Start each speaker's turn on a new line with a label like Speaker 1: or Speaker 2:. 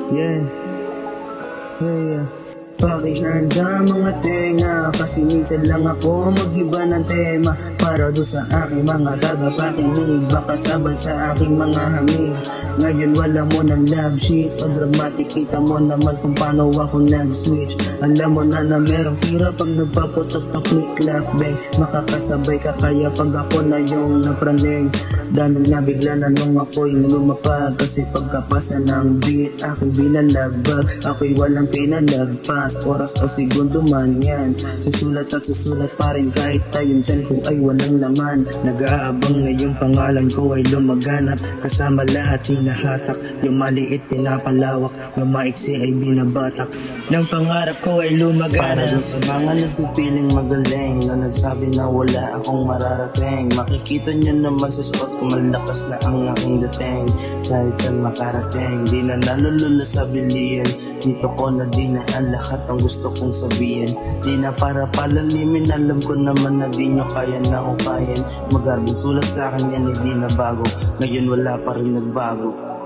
Speaker 1: Yeah, yeah. Pakihanda mga tenga, kasi minsan lang ako mag-iba ng tema para doon sa aking mga tagapakinig, baka sabay sa aking mga hamig. Ngayon wala mo ng love shit o dramatic, kita mo naman kung paano ako nag-switch. Alam mo na merong tira pag nagpaputok ng click clap bang, makakasabay ka kaya pag ako na yung napraning. Daming nabigla na nung ako'y lumapag, kasi pagkapasa ng beat aking binalagbag, ako'y walang pinalagpas, oras o segundo man yan. Susulat at susulat pa rin kahit tayong dyan ko ay walang laman. Nag-aabang na yung pangalan ko ay lumaganap, kasama lahat hinahatak, yung maliit pinapalawak, yung maiksi ay binabatak, ng pangarap ko ay lumaganap. Para dun sa mga nagpipiling magaling, na nagsabi na wala akong mararating, makikita nyo naman sa suot ko malakas na ang aking dating. Kahit saan makarating, di na nalulula sa bilihin, dito ko na dinaan lahat ang gusto kong sabihin. Di na para palalimin, alam ko naman na di nyo kaya na ukayin. Magaging sulat sa akin yan, hindi na bago, ngayon wala pa rin nagbago.